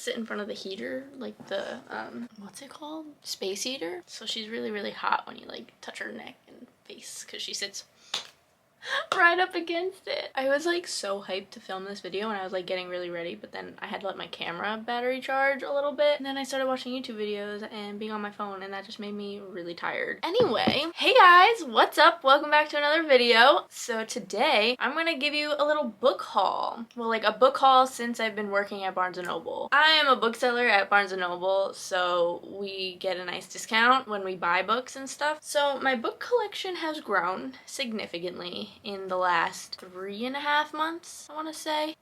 sit in front of the heater, like the, what's it called? Space heater. So she's really, really hot when you like touch her neck and face because she sits right up against it. I was like so hyped to film this video and I was like getting really ready, but then I had to let my camera battery charge a little bit, and then I started watching YouTube videos and being on my phone, and that just made me really tired. Anyway, hey guys, what's up? Welcome back to another video. So today I'm gonna give you a little book haul. Well, like a book haul since I've been working at Barnes & Noble. I am a bookseller at Barnes & Noble, so we get a nice discount when we buy books and stuff. So my book collection has grown significantly in the last 3.5 months, I want to say.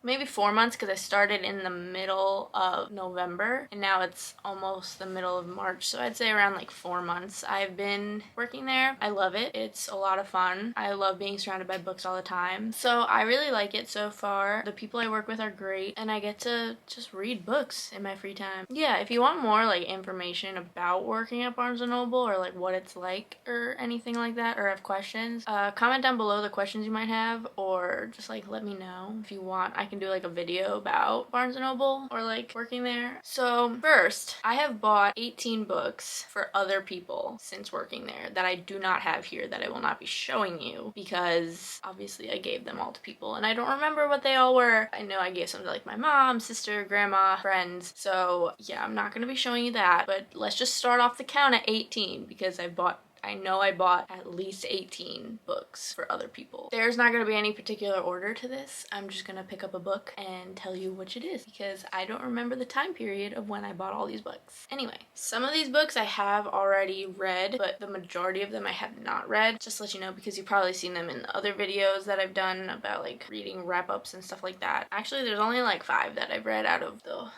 Maybe 4 months, because I started in the middle of November and now it's almost the middle of March, so I'd say around like 4 months I've been working there. I love it. It's a lot of fun. I love being surrounded by books all the time, so I really like it so far. The people I work with are great and I get to just read books in my free time. Yeah, if you want more like information about working at Barnes & Noble or like what it's like or anything like that, or have questions, comment down below the questions you might have, or just like let me know if you want. I can do like a video about Barnes & Noble or like working there. So first, I have bought 18 books for other people since working there that I do not have here, that I will not be showing you because obviously I gave them all to people and I don't remember what they all were. I know I gave some to like my mom, sister, grandma, friends, so yeah, I'm not gonna be showing you that, but let's just start off the count at 18 because I know I bought at least 18 books for other people. There's not going to be any particular order to this. I'm just going to pick up a book and tell you which it is because I don't remember the time period of when I bought all these books. Anyway, some of these books I have already read, but the majority of them I have not read. Just to let you know, because you've probably seen them in the other videos that I've done about like reading wrap-ups and stuff like that. Actually, there's only like 5 that I've read out of the...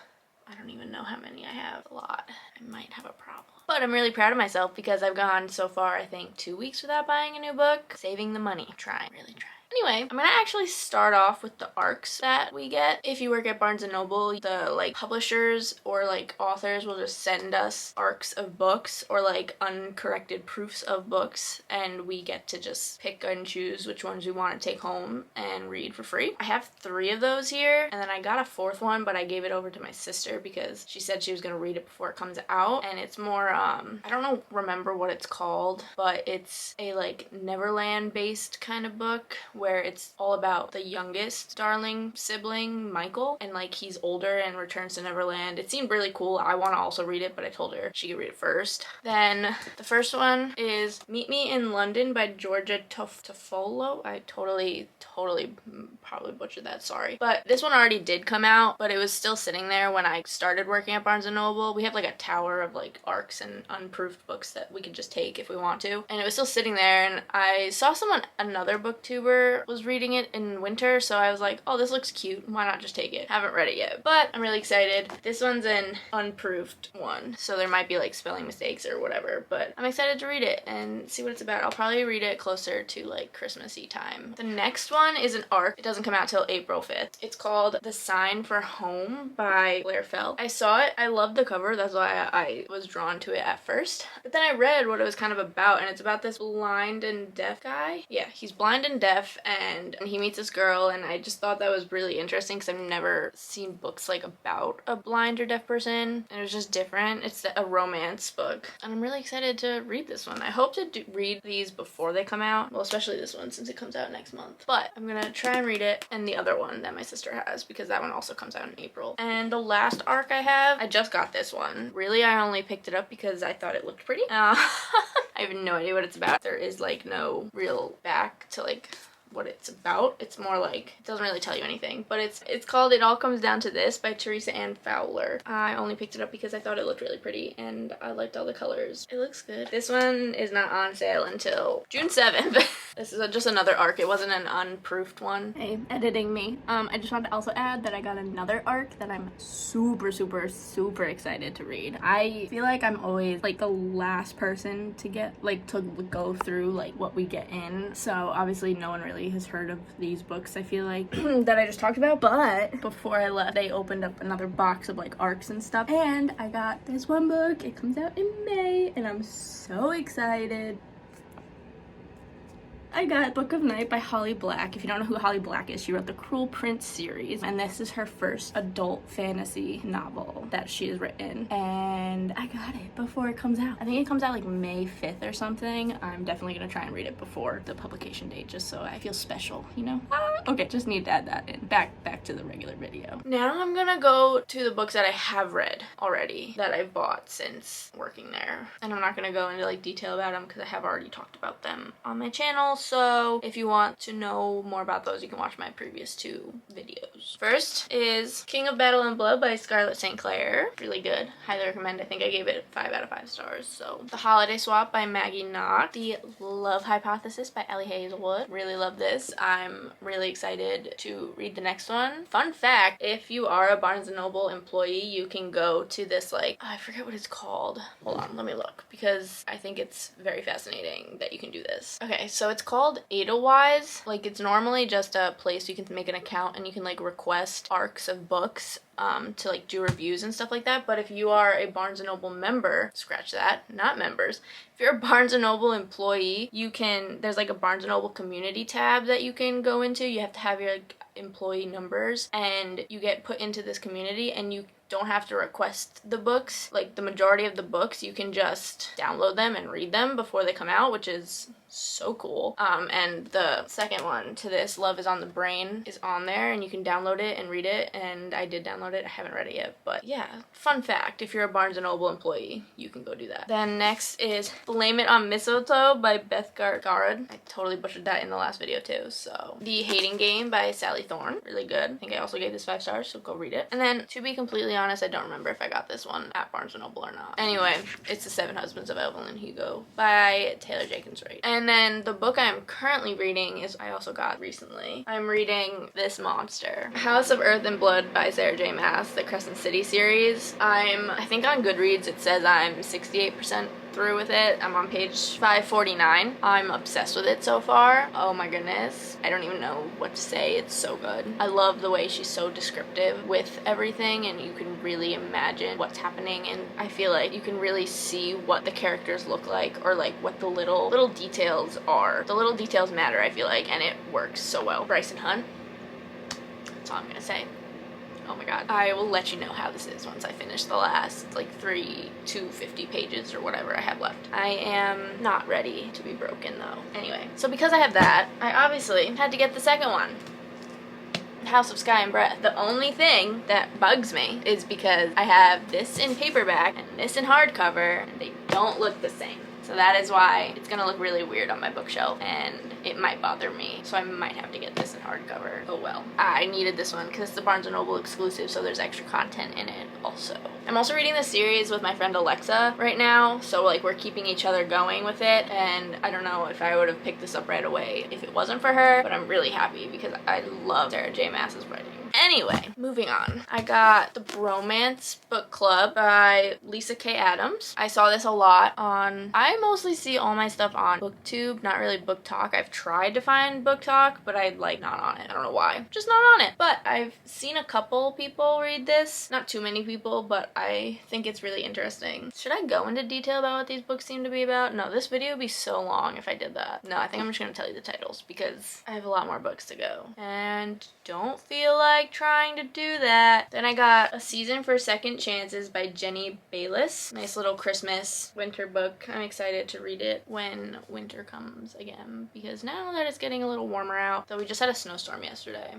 I don't even know how many I have. A lot. I might have a problem. But I'm really proud of myself because I've gone so far, I think, 2 weeks without buying a new book. Saving the money. Trying. Really trying. Anyway, I'm gonna actually start off with the ARCs that we get. If you work at Barnes & Noble, the like publishers or like authors will just send us ARCs of books or like uncorrected proofs of books, and we get to just pick and choose which ones we want to take home and read for free. I have 3 of those here, and then I got a 4th one, but I gave it over to my sister because she said she was gonna read it before it comes out, and it's more I don't remember what it's called, but it's a like Neverland based kind of book where it's all about the youngest darling sibling, Michael, and like he's older and returns to Neverland. It seemed really cool. I want to also read it, but I told her she could read it first. Then the first one is Meet Me in London by Georgia Toffolo. I totally probably butchered that, sorry. But this one already did come out, but it was still sitting there when I started working at Barnes & Noble. We have like a tower of like ARCs and unproofed books that we could just take if we want to, and it was still sitting there, and I saw another booktuber was reading it in winter, so I was like, oh, this looks cute, why not just take it? Haven't read it yet, but I'm really excited. This one's an unproofed one, so there might be like spelling mistakes or whatever, but I'm excited to read it and see what it's about. I'll probably read it closer to like Christmassy time. The next one is an ARC. It doesn't come out till April 5th. It's called The Sign for Home by Blair Felt. I saw it, I loved the cover, that's why I was drawn to it at first, but then I read what it was kind of about, and it's about this blind and deaf guy. Yeah, he's blind and deaf, and he meets this girl, and I just thought that was really interesting because I've never seen books like about a blind or deaf person, and it was just different. It's a romance book, and I'm really excited to read this one. I hope to read these before they come out, well, especially this one since it comes out next month, but I'm gonna try and read it, and the other one that my sister has because that one also comes out in April. And the last ARC I have, I just got this one. Really, I only picked it up because I thought it looked pretty. I have no idea what it's about. There is like no real back to like what it's about. It's more like, it doesn't really tell you anything, but it's called It All Comes Down to This by Teresa Ann Fowler. I only picked it up because I thought it looked really pretty and I liked all the colors. It looks good. This one is not on sale until June 7th. This is just another ARC. It wasn't an unproofed one. Hey, editing me. I just wanted to also add that I got another ARC that I'm super excited to read. I feel like I'm always like the last person to get like to go through like what we get in, so obviously no one really has heard of these books, I feel like, that I just talked about. But before I left, they opened up another box of like ARCs and stuff, and I got this one book. It comes out in May and I'm so excited. I got Book of Night by Holly Black. If you don't know who Holly Black is, she wrote the Cruel Prince series, and this is her first adult fantasy novel that she has written, and I got it before it comes out. I think it comes out like May 5th or something. I'm definitely gonna try and read it before the publication date just so I feel special, you know? Okay, just need to add that in. Back to the regular video. Now I'm gonna go to the books that I have read already that I've bought since working there, and I'm not gonna go into like detail about them because I have already talked about them on my channel, so if you want to know more about those, you can watch my previous 2 videos. First is King of Battle and Blood by Scarlett St. Clair. Really good. Highly recommend. I think I gave it 5 out of 5 stars. So The Holiday Swap by Maggie Knox. The Love Hypothesis by Ellie Hazelwood. Really love this. I'm really excited to read the next one. Fun fact, if you are a Barnes & Noble employee, you can go to this like, I forget what it's called. Hold on, let me look because I think it's very fascinating that you can do this. Okay, so it's called Edelweiss. Like, it's normally just a place you can make an account and you can like request arcs of books to like do reviews and stuff like that. But if you are a Barnes & Noble member, scratch that, not members. If you're a Barnes & Noble employee, you can, there's like a Barnes & Noble community tab that you can go into. You have to have your like, employee numbers and you get put into this community, and you don't have to request the books. Like, the majority of the books you can just download them and read them before they come out, which is so cool. And the second one to this, Love is on the Brain, is on there, and you can download it and read it, and I did download it. I haven't read it yet, but yeah, fun fact, if you're a Barnes & Noble employee, you can go do that. Then next is Blame It on Mistletoe by Beth Garrett. I totally butchered that in the last video too. So The Hating Game by Sally Thorne, really good. I think I also gave this 5 stars, so go read it. And then, to be completely honest, I don't remember if I got this one at Barnes & Noble or not. Anyway, it's The Seven Husbands of Evelyn Hugo by Taylor Jenkins Reid. And then the book I'm currently reading is, I also got recently. I'm reading This Monster, House of Earth and Blood by Sarah J. Maas, the Crescent City series. I think on Goodreads it says I'm 68% through with it. I'm on page 549. I'm obsessed with it so far. Oh my goodness. I don't even know what to say. It's so good. I love the way she's so descriptive with everything, and you can really imagine what's happening, and I feel like you can really see what the characters look like, or like what the little details are. The little details matter, I feel like, and it works so well. Bryson Hunt. That's all I'm gonna say. Oh my god. I will let you know how this is once I finish the last like 250 pages or whatever I have left. I am not ready to be broken though. Anyway, so because I have that, I obviously had to get the second one. House of Sky and Breath. The only thing that bugs me is because I have this in paperback and this in hardcover, and they don't look the same. So that is why it's gonna look really weird on my bookshelf, and it might bother me. So I might have to get this in hardcover. Oh well. I needed this one because it's the Barnes & Noble exclusive, so there's extra content in it also. I'm also reading this series with my friend Alexa right now, so like we're keeping each other going with it, and I don't know if I would have picked this up right away if it wasn't for her, but I'm really happy because I love Sarah J. Maas's writing. Anyway, moving on. I got The Bromance Book Club by Lisa K. Adams. I saw this a lot on, I mostly see all my stuff on BookTube, not really Book Talk. I've tried to find Book Talk, but I'm like not on it. I don't know why. Just not on it. But I've seen a couple people read this. Not too many people, but I think it's really interesting. Should I go into detail about what these books seem to be about? No, this video would be so long if I did that. No, I think I'm just gonna tell you the titles because I have a lot more books to go. And don't feel like trying to do that. Then I got A Season for Second Chances by Jenny Bayliss. Nice little Christmas winter book. I'm excited to read it when winter comes again because now that it's getting a little warmer out, though we just had a snowstorm yesterday.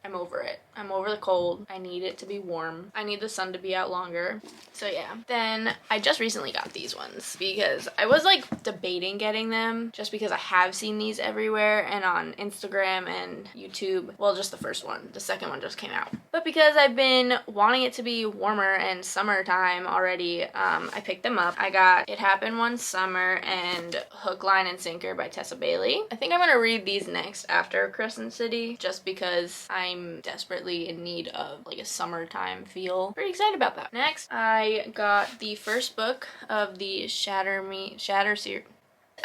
I'm over it. I'm over the cold. I need it to be warm. I need the sun to be out longer. So yeah. Then I just recently got these ones because I was like debating getting them just because I have seen these everywhere and on Instagram and YouTube. Well, just the first one. The second one just came out. But because I've been wanting it to be warmer and summertime already, I picked them up. I got It Happened One Summer and Hook, Line, and Sinker by Tessa Bailey. I think I'm gonna read these next after Crescent City just because I'm desperately in need of like a summertime feel. Pretty excited about that. Next, I got the first book of the Shatter series.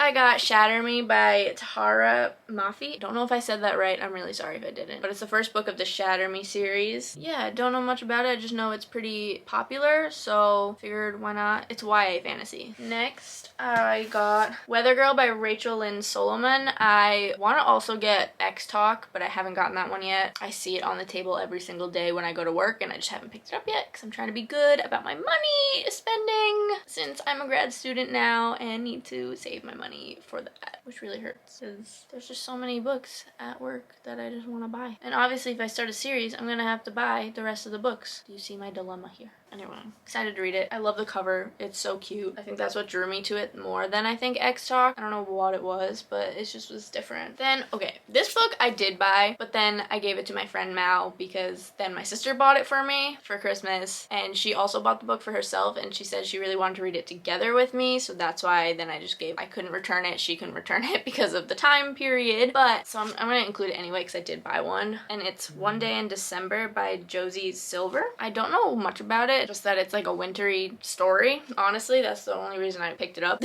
I got Shatter Me by Tahara Mafi. Don't know if I said that right. I'm really sorry if I didn't. But it's the first book of the Shatter Me series. Yeah, don't know much about it. I just know it's pretty popular, so figured why not. It's YA fantasy. Next, I got Weather Girl by Rachel Lynn Solomon. I want to also get X Talk, but I haven't gotten that one yet. I see it on the table every single day when I go to work, and I just haven't picked it up yet because I'm trying to be good about my money spending since I'm a grad student now and need to save my money for that, which really hurts because there's just so many books at work that I just want to buy. And obviously if I start a series, I'm gonna have to buy the rest of the books. Do you see my dilemma here? Anyway, excited to read it. I love the cover. It's so cute. I think that's what drew me to it more than I think X Talk. I don't know what it was, but it just was different. Then, okay, this book I did buy, but then I gave it to my friend Mal because then my sister bought it for me for Christmas, and she also bought the book for herself, and she said she really wanted to read it together with me, so that's why then I couldn't return it. She couldn't return it because of the time period, but so I'm gonna include it anyway because I did buy one, and it's One Day in December by Josie Silver. I don't know much about it, just that it's like a wintry story. Honestly, that's the only reason I picked it up.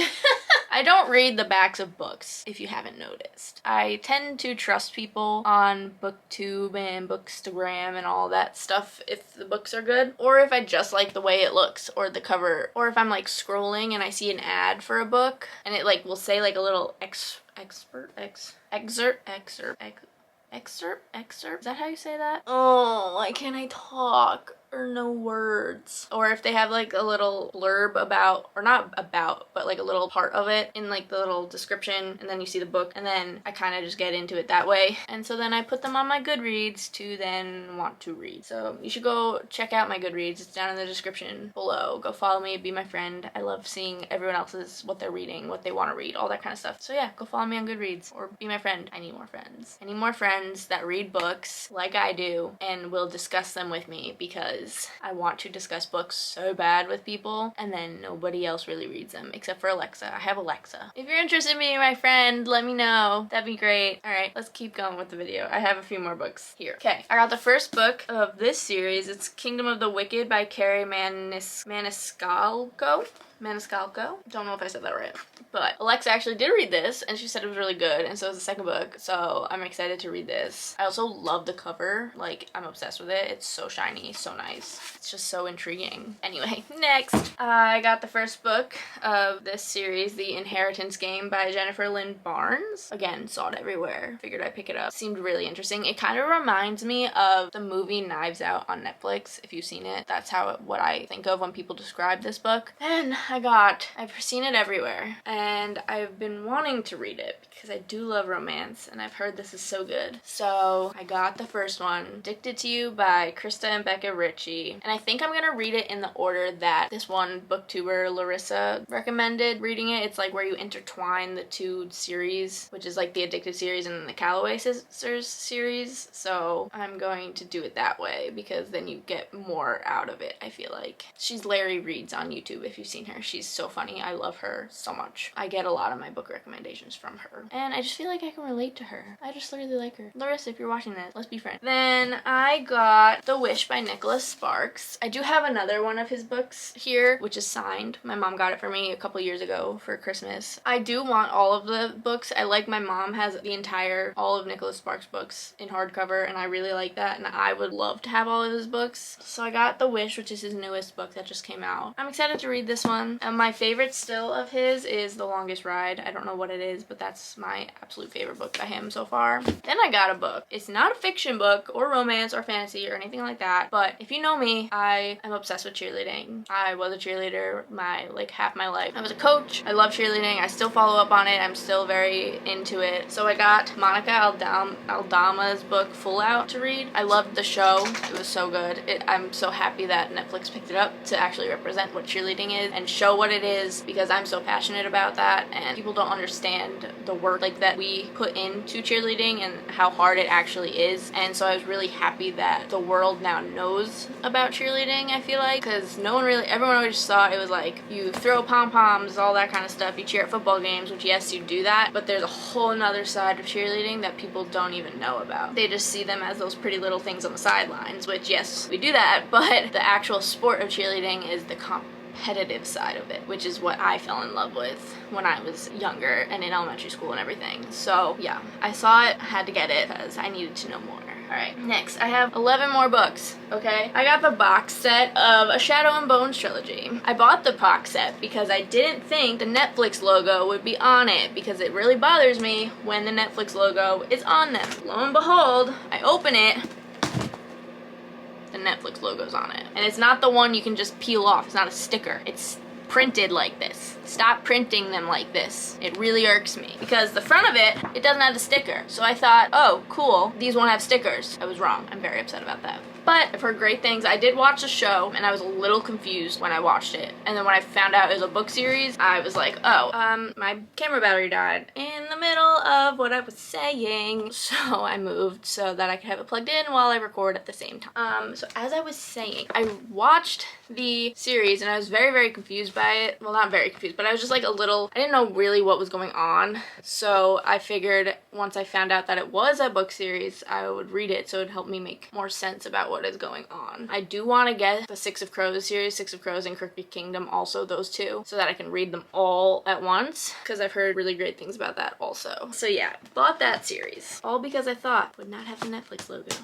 I don't read the backs of books, if you haven't noticed. I tend to trust people on BookTube and Bookstagram and all that stuff if the books are good, or if I just like the way it looks or the cover, or if I'm like scrolling and I see an ad for a book and it like will say like a little excerpt. Is that how you say that? Oh, why can't I talk? Or no words. Or if they have like a little blurb about, or not about, but like a little part of it in like the little description, and then you see the book, and then I kind of just get into it that way. And so then I put them on my Goodreads to then want to read. So you should go check out my Goodreads. It's down in the description below. Go follow me, be my friend. I love seeing everyone else's, what they're reading, what they want to read, all that kind of stuff. So yeah, go follow me on Goodreads or be my friend. I need more friends. I need more friends that read books like I do and will discuss them with me, because I want to discuss books so bad with people and then nobody else really reads them except for Alexa. I have Alexa. If you're interested in being my friend, let me know. That'd be great. Alright, let's keep going with the video. I have a few more books here. Okay, I got the first book of this series. It's Kingdom of the Wicked by Carrie Maniscalco. Don't know if I said that right. But Alexa actually did read this and she said it was really good, and so is the second book. So I'm excited to read this. I also love the cover. Like, I'm obsessed with it. It's so shiny, so nice. It's just so intriguing. Anyway, next I got the first book of this series, The Inheritance Game by Jennifer Lynn Barnes. Again, saw it everywhere. Figured I'd pick it up. Seemed really interesting. It kind of reminds me of the movie Knives Out on Netflix, if you've seen it. That's what I think of when people describe this book. And I've seen it everywhere, and I've been wanting to read it because I do love romance, and I've heard this is so good. So I got the first one, Addicted to You by Krista and Becca Ritchie, and I think I'm gonna read it in the order that this one booktuber, Larissa, recommended reading it. It's like where you intertwine the two series, which is like the Addicted series and the Calloway Sisters series. So I'm going to do it that way because then you get more out of it, I feel like. She's Larry Reads on YouTube, if you've seen her. She's so funny. I love her so much. I get a lot of my book recommendations from her, and I just feel like I can relate to her. I just really like her. Larissa, if you're watching this, let's be friends. Then I got The Wish by Nicholas Sparks. I do have another one of his books here, which is signed. My mom got it for me a couple years ago for Christmas. I do want all of the books. My mom has all of Nicholas Sparks' books in hardcover, and I really like that, and I would love to have all of his books. So I got The Wish, which is his newest book that just came out. I'm excited to read this one. My favorite still of his is The Longest Ride. I don't know what it is, but that's my absolute favorite book by him so far. Then I got a book. It's not a fiction book or romance or fantasy or anything like that, but if you know me, I am obsessed with cheerleading. I was a cheerleader half my life. I was a coach. I love cheerleading. I still follow up on it. I'm still very into it. So I got Monica Aldama's book Full Out to read. I loved the show. It was so good. I'm so happy that Netflix picked it up to actually represent what cheerleading is and show what it is, because I'm so passionate about that, and people don't understand the work that we put into cheerleading and how hard it actually is. And so I was really happy that the world now knows about cheerleading, I feel like, because everyone always thought it was like you throw pom-poms, all that kind of stuff, you cheer at football games, which yes, you do that, but there's a whole nother side of cheerleading that people don't even know about. They just see them as those pretty little things on the sidelines, which yes, we do that, but the actual sport of cheerleading is the competitive side of it, which is what I fell in love with when I was younger and in elementary school and everything. So yeah, I saw it, had to get it because I needed to know more. Alright, next I have 11 more books, okay? I got the box set of A Shadow and Bones trilogy. I bought the box set because I didn't think the Netflix logo would be on it, because it really bothers me when the Netflix logo is on them. Lo and behold, I open it, the Netflix logo's on it. And it's not the one you can just peel off, it's not a sticker. It's printed like this. Stop printing them like this. It really irks me because the front of it doesn't have the sticker. So I thought, oh, cool, these won't have stickers. I was wrong. I'm very upset about that. But I've heard great things. I did watch the show and I was a little confused when I watched it. And then when I found out it was a book series, I was like, oh, my camera battery died in the middle of what I was saying. So I moved so that I could have it plugged in while I record at the same time. So as I was saying, I watched the series and I was very, very confused by it. Well, not very confused, but I was just like a little, I didn't know really what was going on. So I figured once I found out that it was a book series, I would read it so it would help me make more sense about what is going on. I do want to get the Six of Crows series, Six of Crows and Crooked Kingdom, also those two, so that I can read them all at once, because I've heard really great things about that also. So yeah, bought that series, all because I thought it would not have the Netflix logo.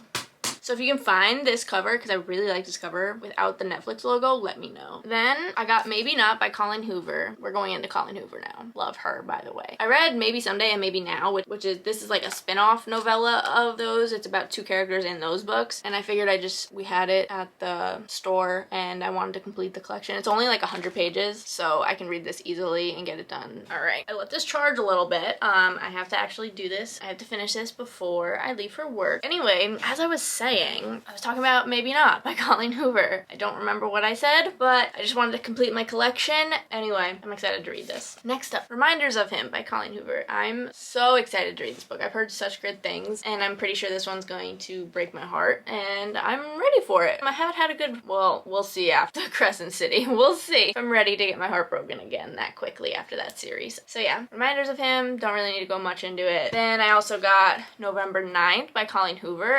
So if you can find this cover, because I really like this cover, without the Netflix logo, let me know. Then I got Maybe Not by Colleen Hoover. We're going into Colleen Hoover now. Love her, by the way. I read Maybe Someday and Maybe Now, which is, this is like a spin-off novella of those. It's about 2 characters in those books. And I figured we had it at the store and I wanted to complete the collection. It's only like 100 pages, so I can read this easily and get it done. All right, I let this charge a little bit. I have to actually do this. I have to finish this before I leave for work. Anyway, as I was saying, I was talking about Maybe Not by Colleen Hoover. I don't remember what I said, but I just wanted to complete my collection. Anyway, I'm excited to read this. Next up, Reminders of Him by Colleen Hoover. I'm so excited to read this book. I've heard such good things, and I'm pretty sure this one's going to break my heart, and I'm ready for it. I haven't had a good, well, we'll see after Crescent City. We'll see if I'm ready to get my heart broken again that quickly after that series. So yeah, Reminders of Him, don't really need to go much into it. Then I also got November 9th by Colleen Hoover.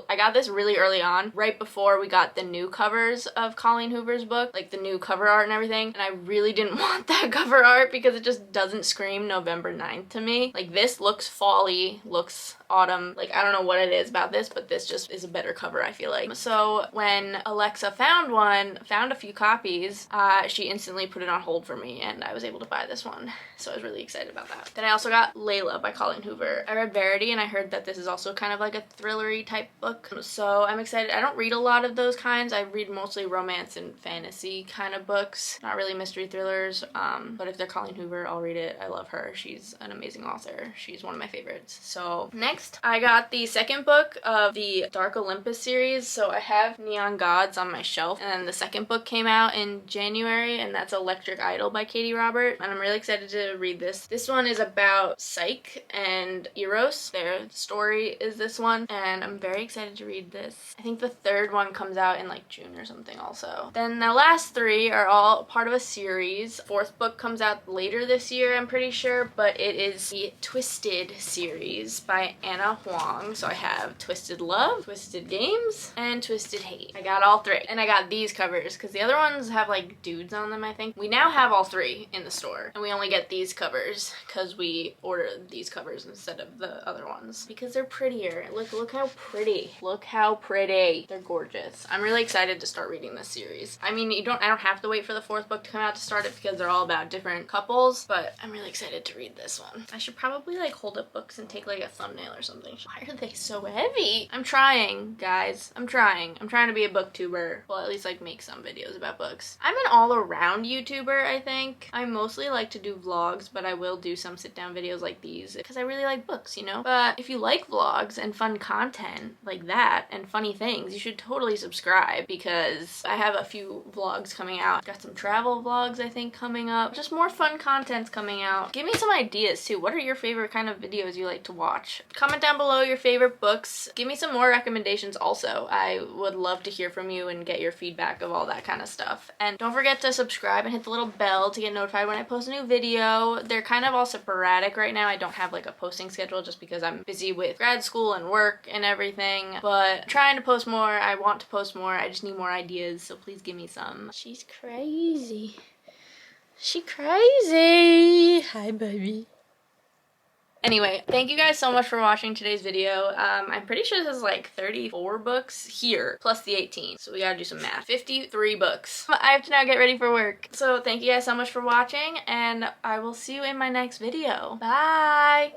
I got this really early on, right before we got the new covers of Colleen Hoover's book, like the new cover art and everything, and I really didn't want that cover art because it just doesn't scream November 9th to me. Like, this looks fall-y, looks autumn, like I don't know what it is about this, but this just is a better cover, I feel like. So when Alexa found a few copies, she instantly put it on hold for me and I was able to buy this one, so I was really excited about that. Then I also got Layla by Colleen Hoover. I read Verity and I heard that this is also kind of like a thrillery type book, so I'm excited. I don't read a lot of those kinds. I read mostly romance and fantasy kind of books, not really mystery thrillers, but if they're Colleen Hoover, I'll read it. I love her. She's an amazing author. She's one of my favorites. So next, I got the second book of the Dark Olympus series. So I have Neon Gods on my shelf, and then the second book came out in January, and that's Electric Idol by Katie Robert, and I'm really excited to read this. This one is about Psyche and Eros. Their story is this one, and I'm very excited to read this. I think the third one comes out in like June or something also. Then the last 3 are all part of a series. 4th book comes out later this year, I'm pretty sure, but it is the Twisted series by Anna Huang. So I have Twisted Love, Twisted Games, and Twisted Hate. I got all 3. And I got these covers because the other ones have like dudes on them, I think. We now have all 3 in the store, and we only get these covers because we ordered these covers instead of the other ones because they're prettier. Look how pretty. Look how pretty. They're gorgeous. I'm really excited to start reading this series. I mean, I don't have to wait for the 4th book to come out to start it because they're all about different couples, but I'm really excited to read this one. I should probably like hold up books and take like a thumbnail or something. Why are they so heavy? I'm trying, guys. I'm trying to be a booktuber. Well, at least like make some videos about books. I'm an all-around YouTuber, I think. I mostly like to do vlogs, but I will do some sit-down videos like these because I really like books, you know? But if you like vlogs and fun content like that and funny things, you should totally subscribe because I have a few vlogs coming out. Got some travel vlogs, I think, coming up. Just more fun content's coming out. Give me some ideas too. What are your favorite kind of videos you like to watch? Comment down below your favorite books. Give me some more recommendations also. I would love to hear from you and get your feedback of all that kind of stuff. And don't forget to subscribe and hit the little bell to get notified when I post a new video. They're kind of all sporadic right now. I don't have like a posting schedule just because I'm busy with grad school and work and everything. but I'm trying to post more. I want to post more. I just need more ideas, so please give me some. She's crazy. She crazy. Hi, baby. Anyway, thank you guys so much for watching today's video. I'm pretty sure this is like 34 books here, plus the 18. So we gotta do some math. 53 books. I have to now get ready for work. So thank you guys so much for watching, and I will see you in my next video. Bye!